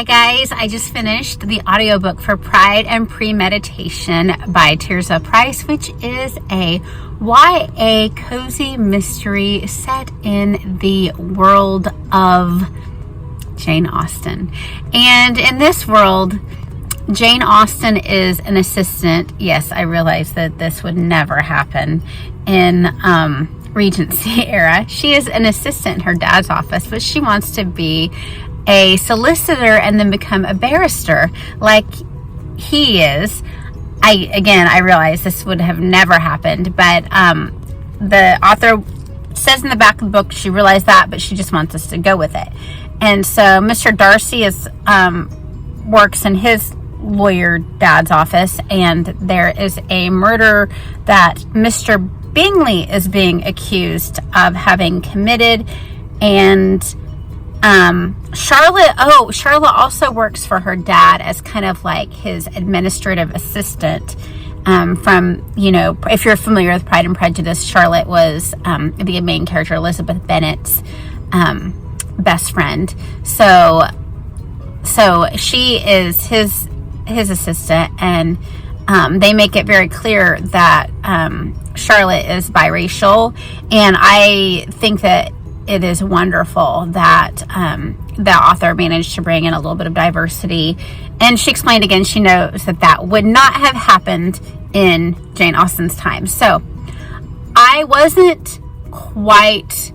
Hi guys, I just finished the audiobook for Pride and Premeditation by Tirzah Price, which is a YA cozy mystery set in the world of Jane Austen. And in this world, Jane Austen is an assistant. Yes, I realize that this would never happen in Regency era. She is an assistant in her dad's office, but she wants to be a solicitor and then become a barrister like he is. I realize this would have never happened, but the author says in the back of the book she realized that, but she just wants us to go with it. And so Mr. Darcy works in his lawyer dad's office, and there is a murder that Mr. Bingley is being accused of having committed. And Charlotte also works for her dad as kind of like his administrative assistant. If you're familiar with Pride and Prejudice, Charlotte was the main character, Elizabeth Bennet's best friend. So she is his assistant, and they make it very clear that Charlotte is biracial, and I think that it is wonderful that the author managed to bring in a little bit of diversity. And she explained again, she knows that would not have happened in Jane Austen's time. So I wasn't quite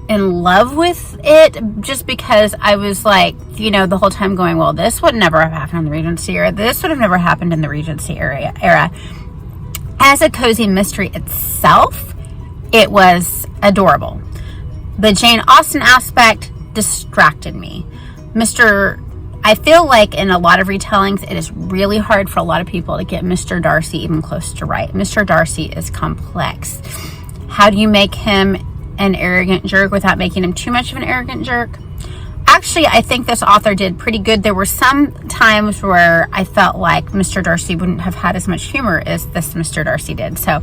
in love with it, just because I was like, the whole time going, well, this would never have happened in the Regency era. This would have never happened in the Regency era. As a cozy mystery itself, it was adorable. The Jane Austen aspect distracted me. I feel like in a lot of retellings, it is really hard for a lot of people to get Mr. Darcy even close to right. Mr. Darcy is complex. How do you make him an arrogant jerk without making him too much of an arrogant jerk? Actually, I think this author did pretty good. There were some times where I felt like Mr. Darcy wouldn't have had as much humor as this Mr. Darcy did. So,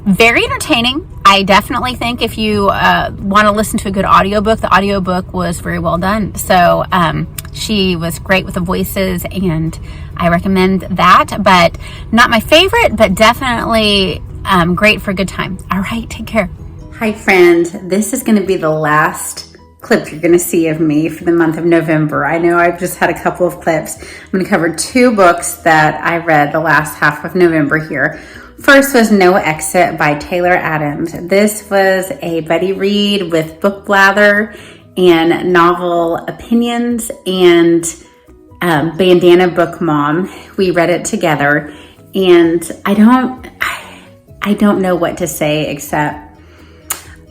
very entertaining. I definitely think if you want to listen to a good audiobook, the audiobook was very well done. So, she was great with the voices, and I recommend that. But not my favorite, but definitely great for a good time. All right, take care. Hi, friend. This is going to be the last clip you're going to see of me for the month of November. I know I've just had a couple of clips. I'm going to cover two books that I read the last half of November here. First was No Exit by Taylor Adams. This was a buddy read with book blather and novel opinions and bandana book mom. We read it together, and I don't know what to say except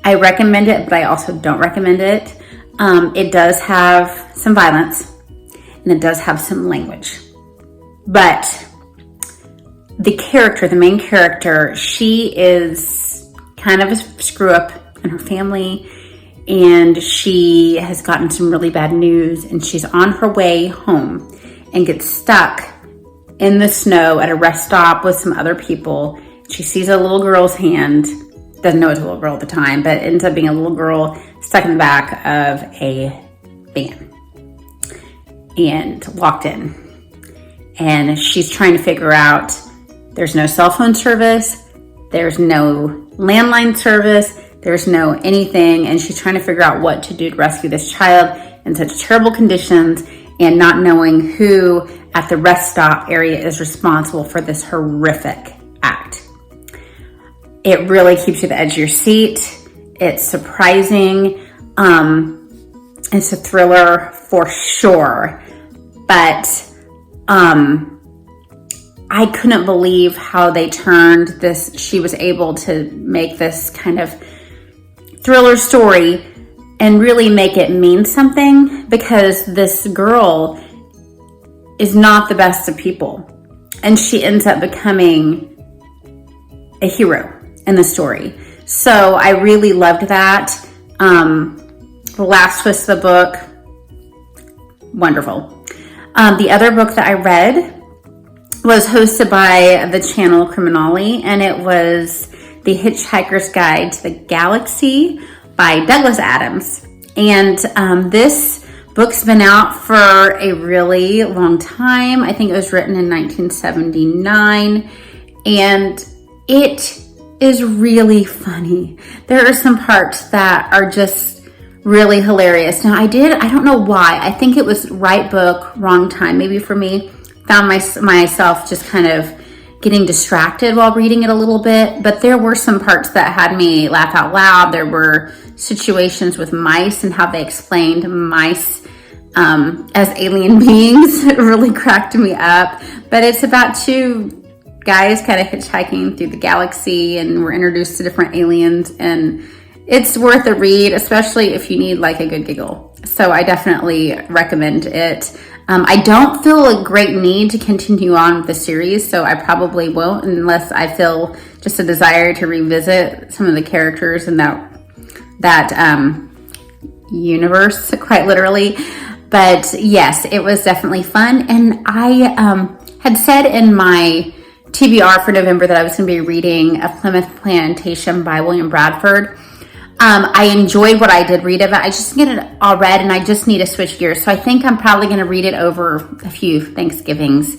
I recommend it, but I also don't recommend it. It does have some violence, and it does have some language. But the main character, she is kind of a screw up in her family, and she has gotten some really bad news, and she's on her way home and gets stuck in the snow at a rest stop with some other people. She sees a little girl's hand. Doesn't know it's a little girl at the time, but it ends up being a little girl stuck in the back of a van and locked in. And she's trying to figure out, there's no cell phone service, there's no landline service, there's no anything, and she's trying to figure out what to do to rescue this child in such terrible conditions, and not knowing who at the rest stop area is responsible for this horrific act. It really keeps you at the edge of your seat. It's surprising. It's a thriller for sure. But I couldn't believe how they turned this. She was able to make this kind of thriller story and really make it mean something, because this girl is not the best of people. And she ends up becoming a hero in the story. So I really loved that. The last twist of the book, wonderful. The other book that I read was hosted by the channel Criminale, and it was The Hitchhiker's Guide to the Galaxy by Douglas Adams. And this book's been out for a really long time. I think it was written in 1979, and it is really funny. There are some parts that are just really hilarious. Now, I don't know why. I think it was right book, wrong time. Maybe for me, found myself just kind of getting distracted while reading it a little bit. But there were some parts that had me laugh out loud. There were situations with mice and how they explained mice as alien beings. It really cracked me up. But it's about two guys kind of hitchhiking through the galaxy, and we're introduced to different aliens, and it's worth a read, especially if you need like a good giggle. So I definitely recommend it. I don't feel a great need to continue on with the series, so I probably won't unless I feel just a desire to revisit some of the characters in that universe, quite literally. But yes, it was definitely fun. And I had said in my TBR for November that I was going to be reading A Plymouth Plantation by William Bradford. I enjoyed what I did read of it. I just get it all read, and I just need to switch gears. So I think I'm probably going to read it over a few Thanksgivings.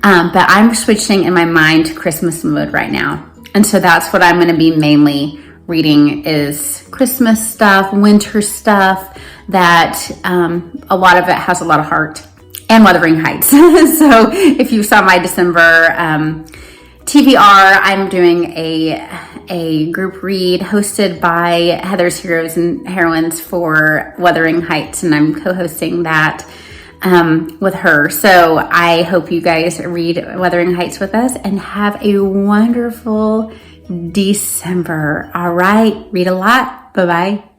But I'm switching in my mind to Christmas mode right now. And so that's what I'm going to be mainly reading is Christmas stuff, winter stuff, that a lot of it has a lot of heart, and Wuthering Heights. So if you saw my December TBR, I'm doing a group read hosted by Heather's Heroes and Heroines for Wuthering Heights, and I'm co-hosting that with her. So I hope you guys read Wuthering Heights with us and have a wonderful December. All right, read a lot. Bye-bye.